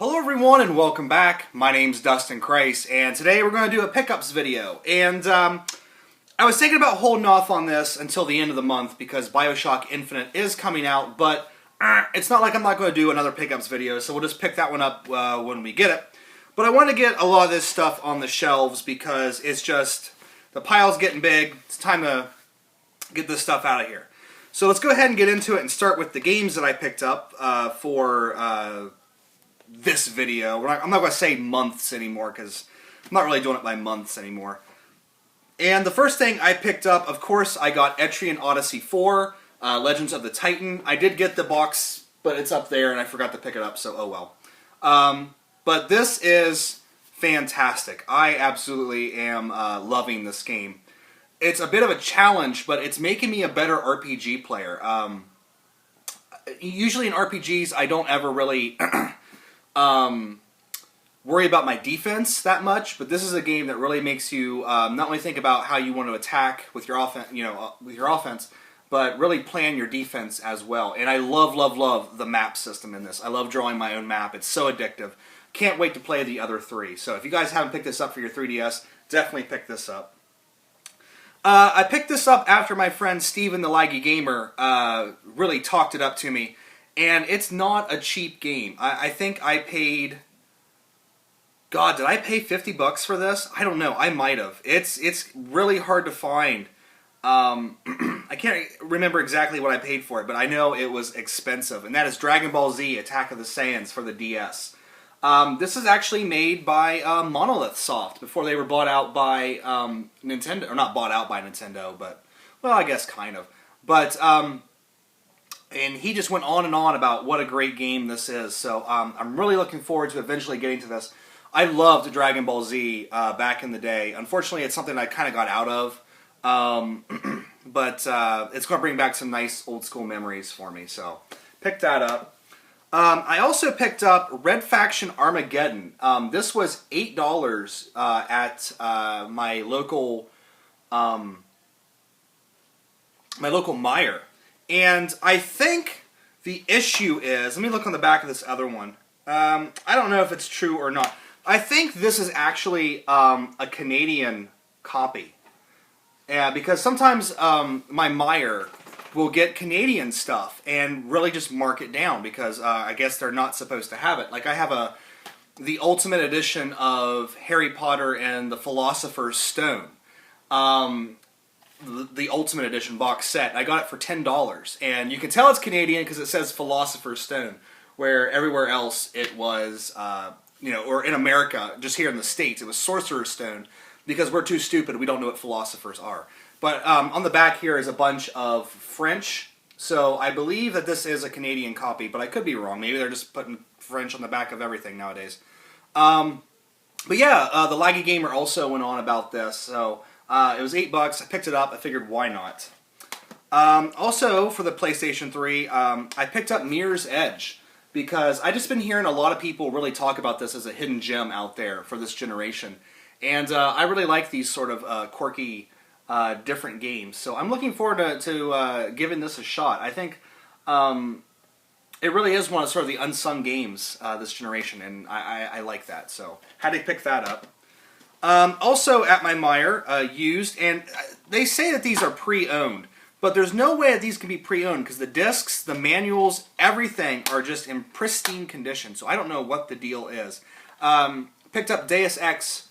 Hello everyone and welcome back. My name's dustinkreis and today we're going to do a pickups video. And I was thinking about holding off on this until the end of the month because BioShock Infinite is coming out, but it's not like I'm not going to do another pickups video, so we'll just pick that one up when we get it. But I want to get a lot of this stuff on the shelves because it's just, the pile's getting big. It's time to get this stuff out of here. So let's go ahead and get into it and start with the games that I picked up for this video. I'm not going to say months anymore because I'm not really doing it by months anymore. And the first thing I picked up, of course, I got Etrian Odyssey 4, Legends of the Titan. I did get the box, but it's up there and I forgot to pick it up, so oh well. But this is fantastic. I absolutely am loving this game. It's a bit of a challenge, but it's making me a better RPG player. Usually in RPGs, I don't ever really worry about my defense that much, but this is a game that really makes you not only think about how you want to attack with your offense, but really plan your defense as well. And I love, love, love the map system in this. I love drawing my own map. It's so addictive. Can't wait to play the other three. So if you guys haven't picked this up for your 3DS, definitely pick this up. I picked this up after my friend Steven the Laggy Gamer really talked it up to me. And it's not a cheap game. I think I paid... God, did I pay 50 bucks for this? I don't know. I might have. It's really hard to find. I can't remember exactly what I paid for it, but I know it was expensive. And that is Dragon Ball Z Attack of the Saiyans for the DS. This is actually made by Monolith Soft before they were bought out by Nintendo. Or not bought out by Nintendo, but... Well, I guess kind of. But... and he just went on and on about what a great game this is. So I'm really looking forward to eventually getting to this. I loved Dragon Ball Z back in the day. Unfortunately, it's something I kind of got out of. But it's going to bring back some nice old school memories for me. So pick that up. I also picked up Red Faction Armageddon. This was $8 at my local Meijer. And I think the issue is, let me look on the back of this other one. I don't know if it's true or not. I think this is actually a Canadian copy. Yeah, because sometimes my Meijer will get Canadian stuff and really just mark it down because I guess they're not supposed to have it. Like I have the Ultimate Edition of Harry Potter and the Philosopher's Stone. The Ultimate Edition box set. I got it for $10, and you can tell it's Canadian because it says Philosopher's Stone, where everywhere else it was, or in America, just here in the States, it was Sorcerer's Stone, because we're too stupid, we don't know what philosophers are. But on the back here is a bunch of French, so I believe that this is a Canadian copy, but I could be wrong. Maybe they're just putting French on the back of everything nowadays. But yeah, the Laggy Gamer also went on about this, so... it was $8. I picked it up. I figured, why not? Also, for the PlayStation 3, I picked up Mirror's Edge because I've just been hearing a lot of people really talk about this as a hidden gem out there for this generation. And I really like these sort of quirky, different games. So I'm looking forward to giving this a shot. I think it really is one of sort of the unsung games this generation, and I like that. So had to pick that up. Also at my Meijer, used, and they say that these are pre-owned, but there's no way that these can be pre-owned because the discs, the manuals, everything are just in pristine condition, so I don't know what the deal is. Picked up Deus Ex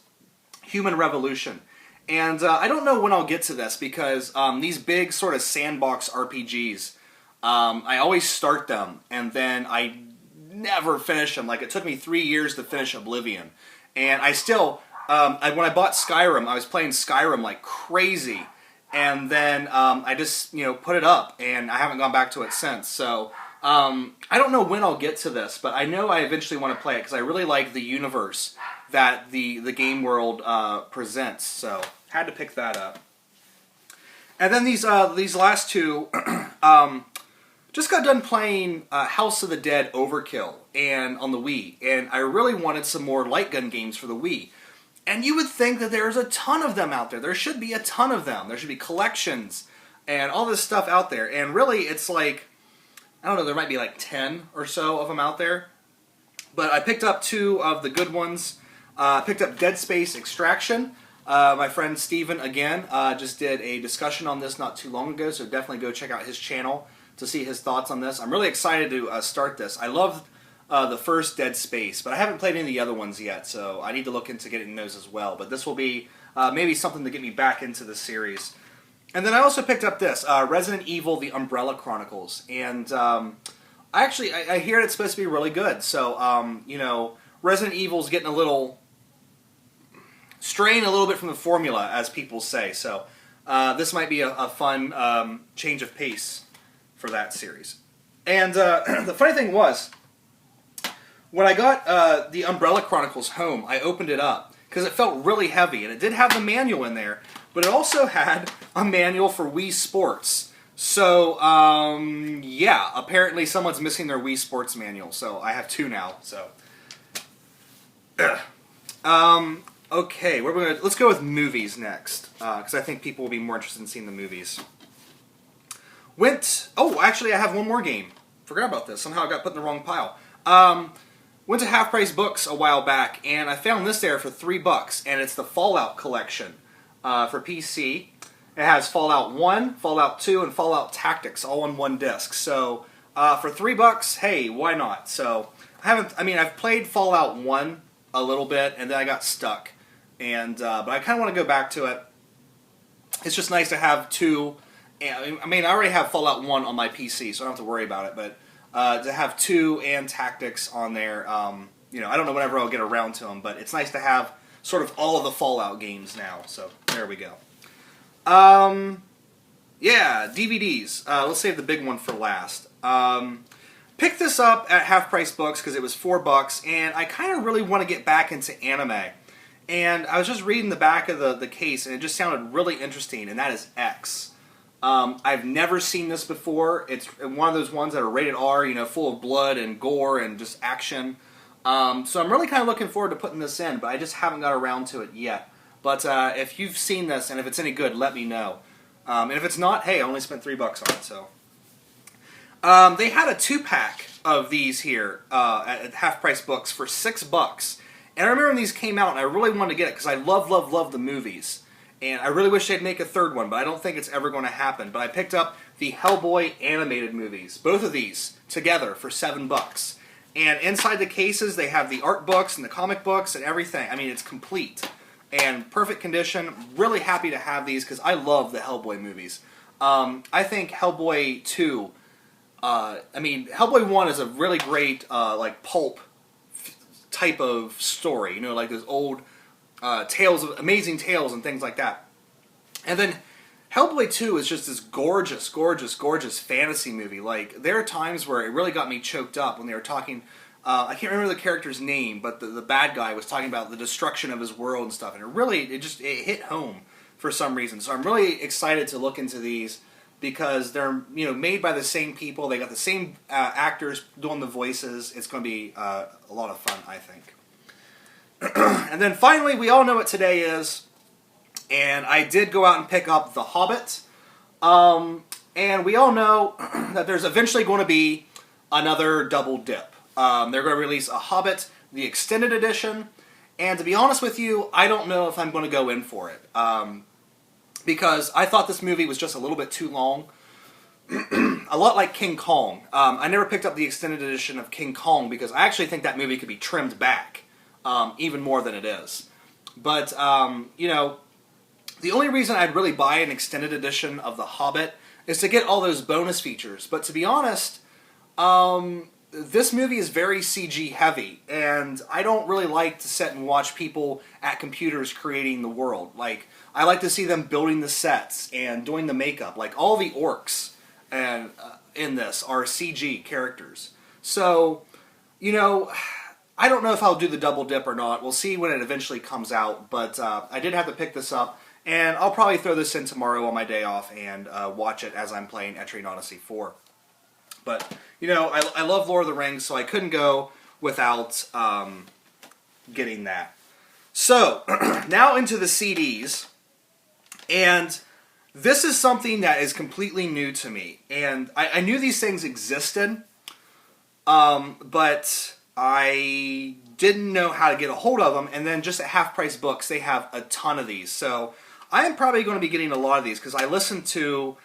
Human Revolution, and I don't know when I'll get to this because these big sort of sandbox RPGs, I always start them, and then I never finish them. Like, it took me 3 years to finish Oblivion, and I still... when I bought Skyrim, I was playing Skyrim like crazy, and then I just put it up, and I haven't gone back to it since. So I don't know when I'll get to this, but I know I eventually want to play it because I really like the universe that the game world presents. So had to pick that up. And then these last two, just got done playing House of the Dead Overkill and on the Wii, and I really wanted some more light gun games for the Wii. And you would think that there's a ton of them out there. There should be a ton of them. There should be collections and all this stuff out there. And really, it's like, I don't know, there might be like 10 or so of them out there. But I picked up two of the good ones. Picked up Dead Space Extraction. My friend Steven, again, just did a discussion on this not too long ago, so definitely go check out his channel to see his thoughts on this. I'm really excited to start this. I loved the first Dead Space, but I haven't played any of the other ones yet, so I need to look into getting those as well. But this will be maybe something to get me back into the series. And then I also picked up this, Resident Evil: The Umbrella Chronicles. And I hear it's supposed to be really good. So, you know, Resident Evil's getting straying a little bit from the formula, as people say. So this might be a fun change of pace for that series. And the funny thing was, when I got the Umbrella Chronicles home, I opened it up because it felt really heavy, and it did have the manual in there, but it also had a manual for Wii Sports. So, yeah, apparently someone's missing their Wii Sports manual, so I have two now, so. Okay, let's go with movies next, because I think people will be more interested in seeing the movies. Actually I have one more game. Forgot about this, somehow I got put in the wrong pile. Went to Half Price Books a while back, and I found this there for $3, and it's the Fallout collection for PC. It has Fallout 1, Fallout 2, and Fallout Tactics all on one disc. So for $3, hey, why not? So I've played Fallout 1 a little bit, and then I got stuck. And but I kind of want to go back to it. It's just nice to have two. I already have Fallout 1 on my PC, so I don't have to worry about it. But to have 2 and Tactics on there, you know, I don't know whenever I'll get around to them, but it's nice to have sort of all of the Fallout games now. So there we go. Yeah, DVDs. Let's save the big one for last. Picked this up at Half Price Books because it was $4, and I kind of really want to get back into anime. And I was just reading the back of the case, and it just sounded really interesting, and that is X. I've never seen this before. It's one of those ones that are rated R, you know, full of blood and gore and just action. So I'm really kind of looking forward to putting this in, but I just haven't got around to it yet. But if you've seen this, and if it's any good, let me know. And if it's not, hey, I only spent $3 on it, so. They had a 2-pack of these here at Half Price Books for $6. And I remember when these came out, and I really wanted to get it, because I love the movies. And I really wish they'd make a third one, but I don't think it's ever going to happen. But I picked up the Hellboy animated movies, both of these, together for $7. And inside the cases, they have the art books and the comic books and everything. I mean, it's complete. And perfect condition. Really happy to have these because I love the Hellboy movies. I think Hellboy 2, Hellboy 1 is a really great like pulp type of story. You know, like those old amazing tales and things like that. And then Hellboy 2 is just this gorgeous fantasy movie. Like, there are times where it really got me choked up when they were talking. I can't remember the character's name, but the bad guy was talking about the destruction of his world and stuff, and it hit home for some reason. So I'm really excited to look into these because they're, you know, made by the same people. They got the same actors doing the voices. It's going to be a lot of fun, I think. And then finally, we all know what today is, and I did go out and pick up The Hobbit. And we all know that there's eventually going to be another double dip. They're going to release a Hobbit, the extended edition, and to be honest with you, I don't know if I'm going to go in for it. Because I thought this movie was just a little bit too long. A lot like King Kong. I never picked up the extended edition of King Kong because I actually think that movie could be trimmed back even more than it is. But, you know, the only reason I'd really buy an extended edition of The Hobbit is to get all those bonus features. But to be honest, this movie is very CG heavy, and I don't really like to sit and watch people at computers creating the world. Like, I like to see them building the sets and doing the makeup. Like, all the orcs and in this are CG characters. So, you know, I don't know if I'll do the double dip or not. We'll see when it eventually comes out, but I did have to pick this up, and I'll probably throw this in tomorrow on my day off and watch it as I'm playing Etrian Odyssey 4. But, you know, I love Lord of the Rings, so I couldn't go without getting that. So, now into the CDs, and this is something that is completely new to me. And I knew these things existed, but I didn't know how to get a hold of them, and then just at Half Price Books, they have a ton of these. So I am probably going to be getting a lot of these because I listened to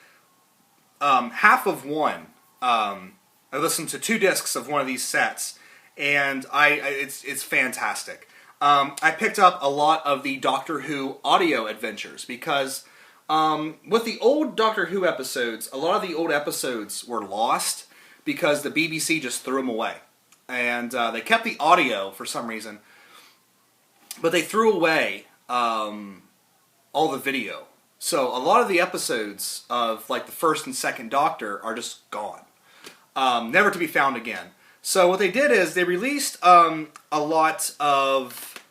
half of one. I listened to 2 discs of one of these sets, and it's fantastic. I picked up a lot of the Doctor Who audio adventures because with the old Doctor Who episodes, a lot of the old episodes were lost because the BBC just threw them away. And they kept the audio for some reason, but they threw away all the video. So a lot of the episodes of like the first and second Doctor are just gone, never to be found again. So what they did is they released a lot of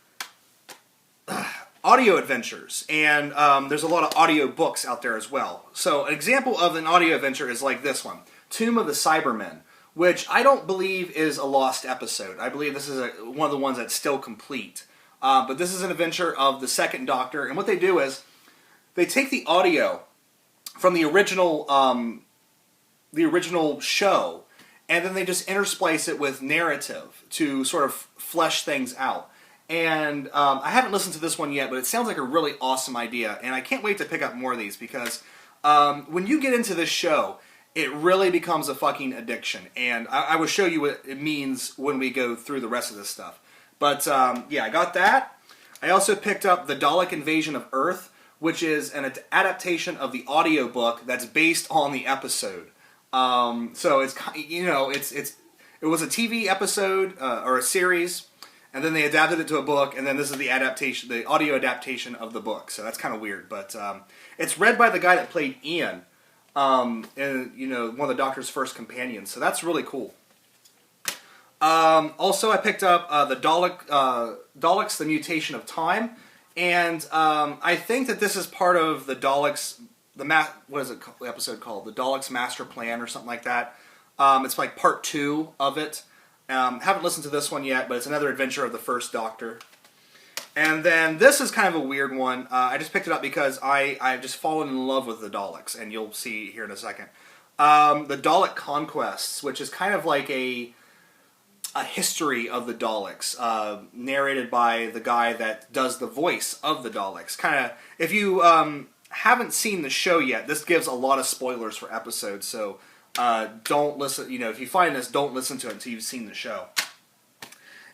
audio adventures, and there's a lot of audio books out there as well. So an example of an audio adventure is like this one, Tomb of the Cybermen, which I don't believe is a lost episode. I believe this is one of the ones that's still complete. But this is an adventure of the second Doctor, and what they do is they take the audio from the original show, and then they just intersplice it with narrative to sort of flesh things out. And I haven't listened to this one yet, but it sounds like a really awesome idea, and I can't wait to pick up more of these because when you get into this show, it really becomes a fucking addiction, and I will show you what it means when we go through the rest of this stuff. But yeah, I got that. I also picked up The Dalek Invasion of Earth, which is an adaptation of the audiobook that's based on the episode. So it's, you know, it was a TV episode or a series, and then they adapted it to a book, and then this is the adaptation, the audio adaptation of the book. So that's kind of weird, but it's read by the guy that played Ian. And you know, one of the Doctor's first companions, so that's really cool. Also, I picked up the Daleks: The Mutation of Time, and I think that this is part of the Daleks. What is it? The episode called? The Daleks Master Plan or something like that. It's like part 2 of it. Haven't listened to this one yet, but it's another adventure of the first Doctor. And then this is kind of a weird one. I just picked it up because I've just fallen in love with the Daleks, and you'll see here in a second. The Dalek Conquests, which is kind of like a history of the Daleks, narrated by the guy that does the voice of the Daleks. Kind of, if you haven't seen the show yet, this gives a lot of spoilers for episodes, so don't listen. You know, if you find this, don't listen to it until you've seen the show.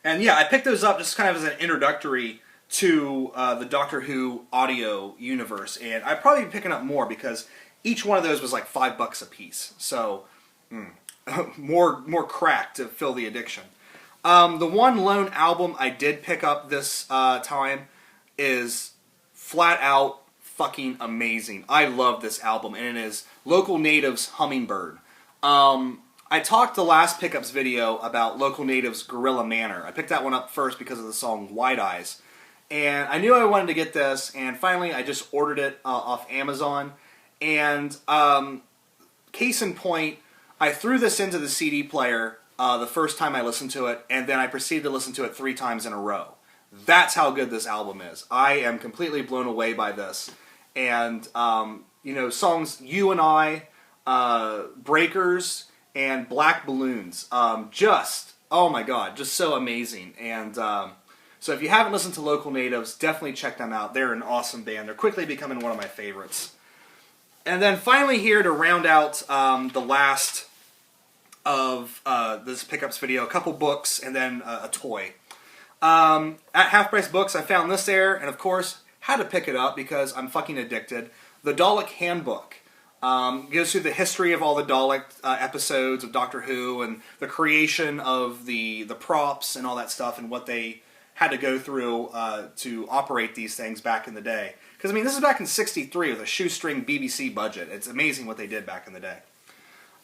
And yeah, I picked those up just kind of as an introductory to the Doctor Who audio universe, and I'd probably be picking up more because each one of those was like $5 a piece. So more crack to fill the addiction. The one lone album I did pick up this time is flat out fucking amazing. I love this album, and it is Local Natives' Hummingbird. I talked the last pickups video about Local Natives' Gorilla Manor. I picked that one up first because of the song White Eyes. And I knew I wanted to get this, and finally I just ordered it off Amazon. And case in point, I threw this into the CD player the first time I listened to it, and then I proceeded to listen to it 3 times in a row. That's how good this album is. I am completely blown away by this. And, you know, songs You and I, Breakers, and Black Balloons, just, oh my god, just so amazing. And so if you haven't listened to Local Natives, definitely check them out. They're an awesome band. They're quickly becoming one of my favorites. And then finally here to round out the last of this pickups video, a couple books and then a toy. At Half Price Books, I found this there, and of course, had to pick it up because I'm fucking addicted. The Dalek Handbook. Goes through the history of all the Dalek episodes of Doctor Who and the creation of the props and all that stuff and what they had to go through to operate these things back in the day. Because, I mean, this is back in '63 with a shoestring BBC budget. It's amazing what they did back in the day.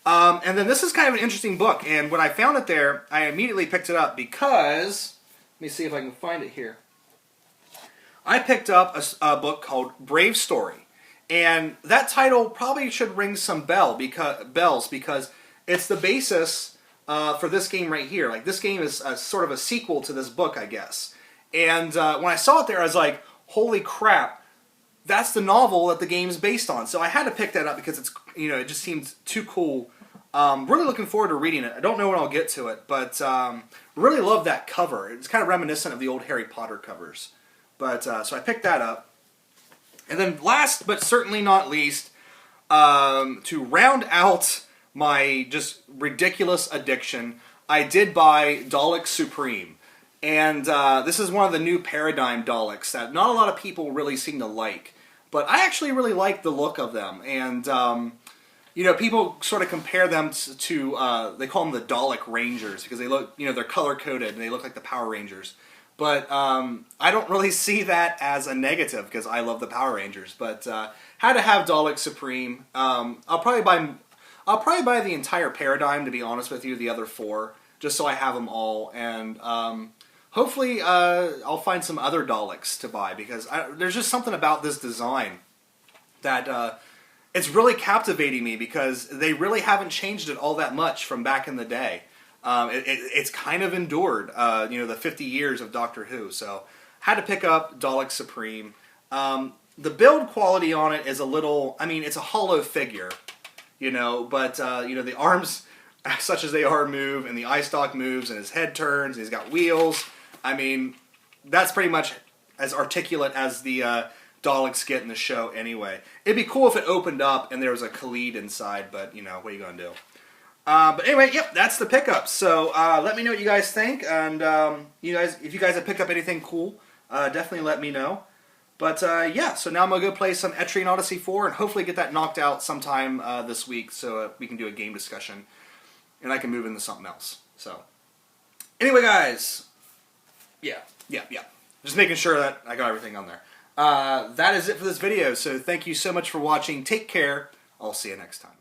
And then this is kind of an interesting book, and when I found it there, I immediately picked it up because, let me see if I can find it here. I picked up a book called Brave Story. And that title probably should ring some bells because it's the basis for this game right here. Like, this game is sort of a sequel to this book, I guess. And when I saw it there, I was like, holy crap, that's the novel that the game's based on. So I had to pick that up because it's, you know, it just seemed too cool Really looking forward to reading it. I don't know when I'll get to it, but really love that cover. It's kind of reminiscent of the old Harry Potter covers. But so I picked that up. And then last but certainly not least, to round out my just ridiculous addiction, I did buy Dalek Supreme. And this is one of the new Paradigm Daleks that not a lot of people really seem to like. But I actually really like the look of them. And, you know, people sort of compare them to they call them the Dalek Rangers because they look, you know, they're color-coded and they look like the Power Rangers. But I don't really see that as a negative because I love the Power Rangers. But had to have Dalek Supreme. I'll probably buy the entire Paradigm, to be honest with you, the other 4, just so I have them all. And hopefully I'll find some other Daleks to buy because there's just something about this design that it's really captivating me because they really haven't changed it all that much from back in the day. It's kind of endured, you know, the 50 years of Doctor Who. So had to pick up Dalek Supreme. The build quality on it is a little, I mean, it's a hollow figure, you know, but, you know, the arms, such as they are, move, and the eye stalk moves, and his head turns, and he's got wheels. I mean, that's pretty much as articulate as the Daleks get in the show anyway. It'd be cool if it opened up and there was a Khalid inside, but, you know, what are you going to do? But anyway, yep, that's the pickup. So let me know what you guys think, and if you guys have picked up anything cool, definitely let me know. But yeah, so now I'm going to go play some Etrian Odyssey 4 and hopefully get that knocked out sometime this week so we can do a game discussion and I can move into something else. So anyway, guys, yeah. Just making sure that I got everything on there. That is it for this video, so thank you so much for watching. Take care. I'll see you next time.